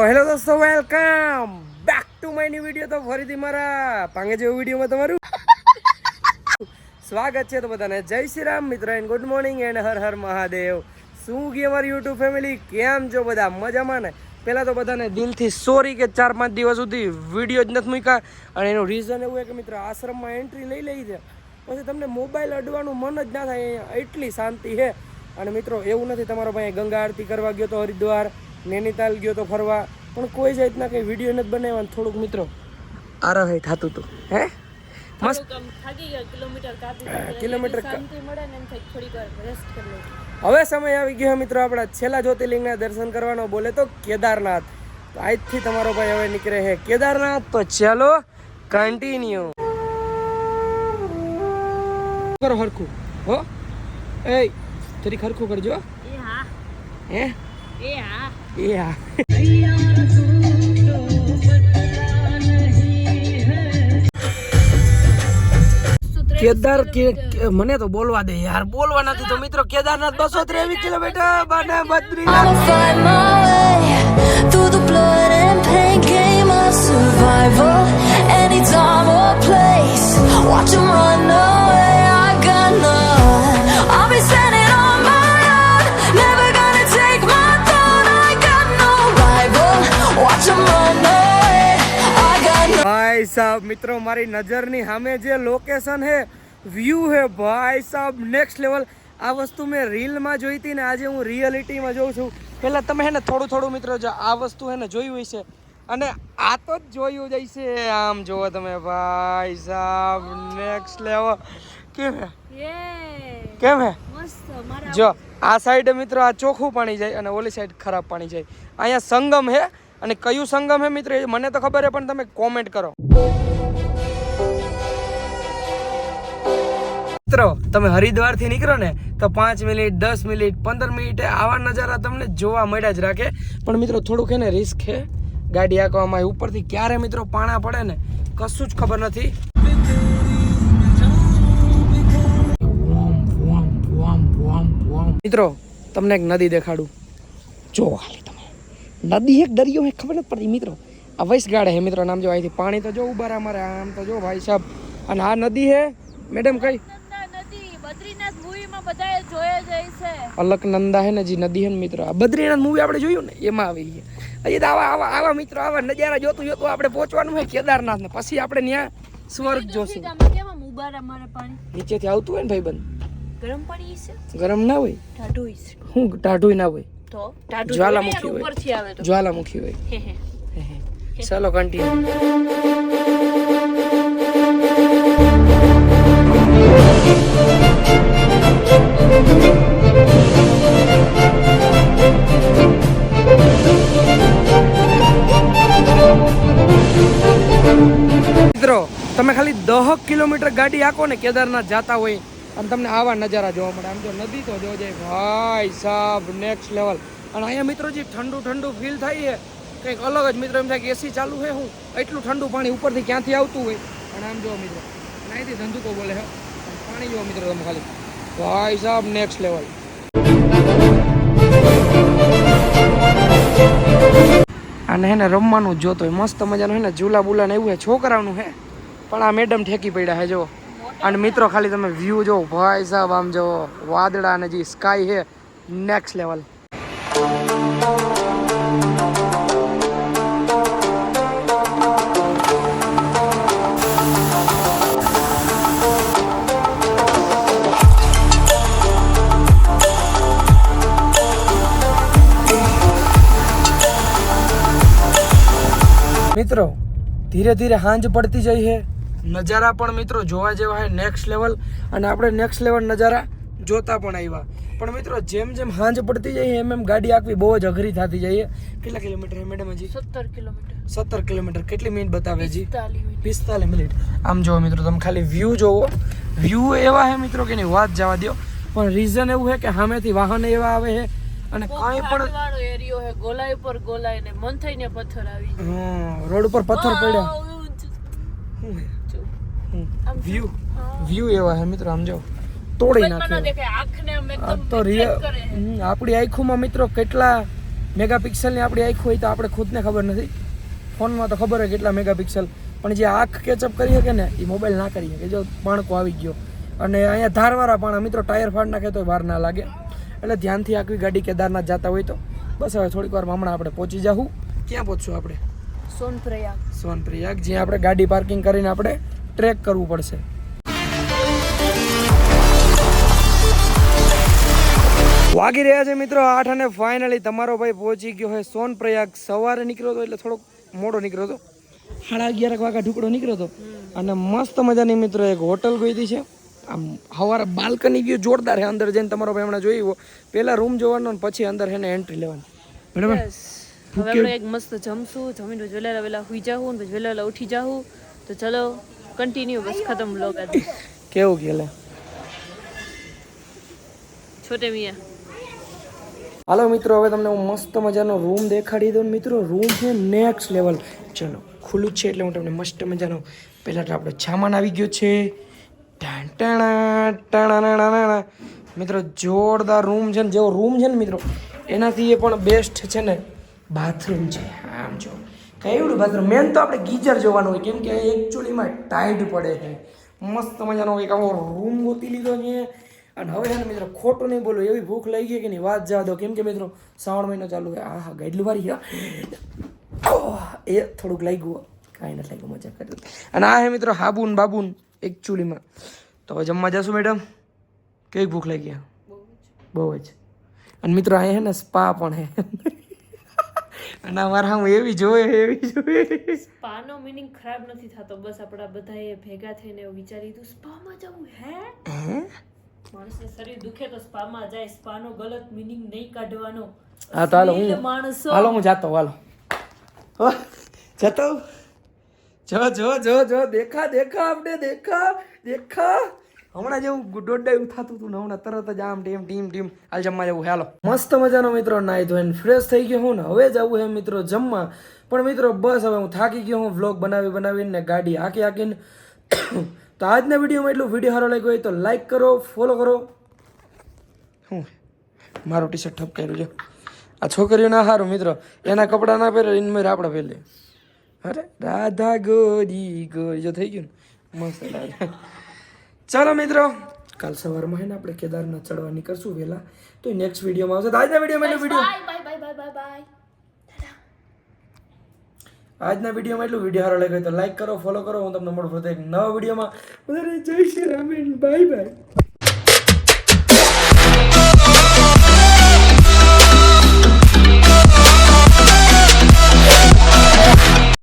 Hello દોસ્તો, welcome back to my new video. તો ફરીથી મારા પાંગે જેવું વિડીયોમાં તમારું સ્વાગત છે. તો બધાને જય શ્રી રામ મિત્રો, and good morning and Har Har Mahadev. શું ગઈ અમારી યુટ્યુબ ફેમિલી, કેમ છો બધા? મજામાં ને? પહેલાં તો બધાને દિલથી સોરી કે 4-5 દિવસ સુધી વિડીયો જ નથી મૂક્યા. અને એનું રીઝન એવું છે કે મિત્રો આશ્રમમાં એન્ટ્રી લઈ છે પછી તમને મોબાઈલ અડવાનું મન જ ના થાય. અહીંયા એટલી શાંતિ છે. અને મિત્રો એવું નથી તમારો ભાઈ ગંગા આરતી કરવા ગયો તો હરિદ્વાર, નૈનીતાલ ગયો તો ફરવા, પણ કોઈ જાતના કંઈ વિડીયો નથી બનાવવાનું. થોડુંક મિત્રો આરહે થતું હતું. હે મસ્ત કિલોમીટર હવે સમય આવી ગયો મિત્રો આપણા છેલ્લા જ્યોતિર્લિંગના દર્શન કરવાનો. બોલે તો કેદારનાથ. તો આજથી તમારો ભાઈ હવે નીકળે છે કેદારનાથ. તો ચાલો કન્ટિન્યુ કરો. હરખું હો, એ થોડી ખરખું કરજો. હે એ હા કેદાર મને તો બોલવા દે યાર, બોલવા નથી તો મિત્રો કેદારનાથ 223 કિલોમીટર બને બદ્રીનાથ. ભાઈ સાહેબ મિત્રો મારી નજરની સામે જે લોકેશન હે, વ્યૂ હે ભાઈ સાહેબ નેક્સ્ટ લેવલ. આ વસ્તુ મેં રીલમાં જોઈ હતી ને આજે હું રિયાલિટીમાં જોઉં છું. પહેલાં તમે હે ને થોડું મિત્રો જો આ વસ્તુ હે ને જોઈ હોય છે, અને આ તો જ જોયું જ છે. આમ જોવો તમે ભાઈ સાહેબ નેક્સ્ટ લેવલ. કેમ હે જો આ સાઈડ મિત્રો આ ચોખ્ખું પાણી જાય અને ઓલી સાઈડ ખરાબ પાણી જાય. અહીંયા સંગમ હે, અને કયું સંગમ હે મિત્રો એ મને તો ખબર હે, પણ તમે કોમેન્ટ કરો. મિત્રો તમે હરિદ્વાર થી નીકળો ને તો 5 મિનિટ 10 મિનિટ 15 મિનિટે આવા નજારા તમને જોવા મળ્યા જ રાખે. પણ મિત્રો થોડુંક હે ને રિસ્ક હે ગાડી હાંકવામાં. ઉપરથી ક્યારે મિત્રો પાણા પડે ને કશું જ ખબર નથી. મિત્રો તમને એક નદી દેખાડું, જો ખાલી તમે નદી એક દરિયો હે, ખબર નથી પડતી મિત્રો. આ વૈસગાડ હે મિત્રો, નામ જો. અહીંથી પાણી તો જો ઉભા રહ્યા અમારે આમ તો જો ભાઈ સાહેબ. અને આ નદી હે મેડમ કઈ બદ્રીનાથ મૂવીમાં બધાએ જોયે જાય છે. અલકનંદા હે ને જે નદી હે ને મિત્રો, આ બદ્રીનાથ મૂવી આપણે જોયું ને એમાં આવી ગયા. હજી તો આવા મિત્રો આવા નજારા જોતું આપણે પહોંચવાનું હોય કેદારનાથ ને પછી આપણે ત્યાં સ્વર્ગ જોશું. નીચેથી આવતું હોય ને ભાઈબંધ, ગરમ પાણી છે, ગરમ ના હોય, ટાઢું છે. હું ટાઢું ના હોય તો ટાઢું જ્વાલામુખી હોય, ઉપરથી આવે તો જ્વાલામુખી હોય. ચાલો કન્ટિન્યુ. મિત્રો તમે ખાલી 10 કિલોમીટર ગાડી હાંકો ને કેદારનાથ જતા હોય અને તમને આવા નજારા જોવા મળે. આમ તો નદી તો જો જાય ભાઈ સાહેબ નેક્સ્ટ લેવલ. અને અહીંયા મિત્રો જે ઠંડુ ફીલ થાય છે કંઈક અલગ જ મિત્રો. એમ થાય કે એસી ચાલુ છે, હું એટલું ઠંડુ પાણી ઉપરથી ક્યાંથી આવતું હોય. અને આમ જો મિત્રો અહીંથી ધંધુકો બોલે છે, પાણી જો મિત્રો તમે ખાલી ભાઈ સાહેબ નેક્સ્ટ લેવલ. અને હે ને રમવાનું જોતો હોય મસ્ત મજાનું હે ને ઝૂલા બુલા ને એવું હે છોકરાઓનું હે. પણ આ મેડમ ઠેકી પડ્યા હે જો. અને મિત્રો ખાલી તમે વ્યૂ જો ભાઈ સાહેબ, આમ જો વાદળા અને જે સ્કાય હે નેક્સ્ટ લેવલ. મિત્રો ધીરે ધીરે સાંજ પડતી જાય છે, નજારા પણ મિત્રો જોવા જેવા છે નેક્સ્ટ લેવલ. અને આપણે નેક્સ્ટ લેવલ નજારા જોતા પણ આવ્યા. પણ મિત્રો જેમ સાંજ પડતી જાય એમ ગાડી આંકવી બહુ જ અઘરી થતી જાય. કેટલા કિલોમીટર મેડમ? હજી 17 કિલોમીટર. કેટલી મિનિટ બતાવે જી? 45 મિનિટ. આમ જોવો મિત્રો તમે ખાલી વ્યૂ જોવો. વ્યૂ એવા છે મિત્રો કે એની વાત જવા દો. પણ રીઝન એવું છે કે સામેથી વાહન એવા આવે છે અને કાંઈ પણ એરિયો હે, ગોલાઈ પર ગોલાઈ ને મન થઈને પથ્થર આવી રોડ ઉપર પથ્થર પડ્યા. વ્યૂ એવા હે મિત્રો, આમ જો તોડી નાખે. તો આપણી આંખોમાં મિત્રો કેટલા મેગાપિક્સલની આપણી આંખ હોય તો આપણે ખુદને ખબર નથી, ફોનમાં તો ખબર હોય કેટલા મેગાપિક્સલ, પણ જે આંખ કેચઅપ કરી શકે ને એ મોબાઈલ ના કરી શકે. જો પાણકો આવી ગયો અને અહીંયા ધારવાળા પાણા મિત્રો ટાયર ફાડ નાખે તો વાર ના લાગે, એટલે ધ્યાનથી આખી ગાડી કેદારનાથ જતા હોય તો. બસ હવે થોડીક વારમાં હમણાં આપણે પહોંચી જાઉં. ક્યાં પહોંચશું આપણે? સોનપ્રયાગ. સોનપ્રયાગ, જ્યાં આપણે ગાડી પાર્કિંગ કરીને આપણે ટ્રેક કરવું પડશે. વાગી રહ્યા છે મિત્રો 8 અને ફાઇનલી તમારો ભાઈ પહોંચી ગયો હોય સોનપ્રયાગ. સવારે નીકળ્યો હતો એટલે થોડોક મોડો નીકળ્યો હતો, 11:30 વાગ્યા ઢુકડો નીકળ્યો હતો. અને મસ્ત મજાની મિત્રો એક હોટલ ગઈ હતી છે. આમ સવારે બાલ્કની વ્યૂ જોરદાર છે. અંદર જઈને તમારો ભાઈ હમણાં જોઈ પહેલા રૂમ જોવાનો ને પછી અંદર છે ને એન્ટ્રી લેવાની, બરાબર? હવે આપણે એક મસ્ત જમશું, જમીને પછી વહેલા વહેલા સુઈ જાઉં ને પછી વહેલા વહેલા ઉઠી જાઉં. તો ચલો કન્ટિન્યુ, બસ ખતમ વ્લોગ આજે. કેવું કે લે છોટે મિયા. હાલો મિત્રો, હવે તમને હું મસ્ત મજાનો રૂમ દેખાડી દઉં. મિત્રો રૂમ છે નેક્સ્ટ લેવલ. ચલો ખુલ્લું જ છે એટલે હું તમને મસ્ત મજાનો પહેલાં તો આપણો સામાન આવી ગયો છે. મિત્રો જોરદાર રૂમ છે ને, જેવો રૂમ છે ને મિત્રો એનાથી એ પણ બેસ્ટ છે ને બાથરૂમ છે. આમ જો કેવડું બાથરૂમ. મેન તો આપણે ગીઝર જોવાનું હોય, કેમ કે એકચ્યુઅલીમાં ટાઈટ પડે છે. મસ્ત મજાનો એક આવો રૂમ ગોતી લીધો છે. અને હવે છે ને મિત્રો ખોટું નહીં બોલો, એવી ભૂખ લઈ ગઈ કે નહીં વાત જવા દો. કેમ કે મિત્રો શ્રાવણ મહિનો ચાલુ છે. હા ગાઈડલું વારી એ થોડુંક લાગ્યું, કાંઈ નથી લાગ્યું, મજા કરી. અને આ હે મિત્રો હાબુન બાબુન એકચ્યુઅલીમાં. તો હવે જમવા જશું મેડમ? કેવી ભૂખ લાગી? બહુ જ. અને મિત્રો અહીંયા છે ને સ્પા પણ હે. અને અમારા હું એવી જોઈએ. સ્પાનો મીનિંગ ખરાબ નથી થતો, બસ આપણા બધાએ ભેગા થઈને એવું વિચારી હતું સ્પામાં જવું. હે માણસને શરીર દુખે તો સ્પામાં જાય. સ્પાનો ગલત મીનિંગ નહીં કાઢવાનો. હા તો હાલો માણસો હું જાતો. હાલો જતો. જો દેખા આપણે દેખા. હમણાં જેવું દોડાયું થતું હતું ને હમણાં તરત જ આમ ટીમ હાલ જમવા જવું. હાલો મસ્ત મજાનો મિત્રો નાઈ ધોઈને ફ્રેશ થઈ ગયો હું ને હવે જવું હે મિત્રો જમવા. પણ મિત્રો બસ હવે હું થાકી ગયો હું વ્લોગ બનાવીને ગાડી હાકીને. તો આજના વિડીયોમાં એટલું. વિડીયો સારો લાગ્યો હોય તો લાઈક કરો, ફોલો કરો. હું મારું ટી શર્ટ ઠપ કર્યું છે. આ છોકરીઓ ના સારું મિત્રો, એના કપડાં ના પહેરે એને મેરે આપણે પહેરે. અરે રાધા ગોરી જો થઈ ગયું ને મસ્ત લાગે. ચાલો મિત્રો કાલ સવારમાં હે ને આપણે કેદારનાથ ચડવા નીકળશું વહેલા. તો નેક્સ્ટ વિડીયોમાં આવશે. આજના વિડીયોમાં એટલું. આજના વિડીયોમાં એટલું. વિડીયો સારો લાગ્યો તો લાઈક કરો, ફોલો કરો. હું તમને મળું એક નવા વિડીયોમાં. જય શ્રી રામ, બાય બાય.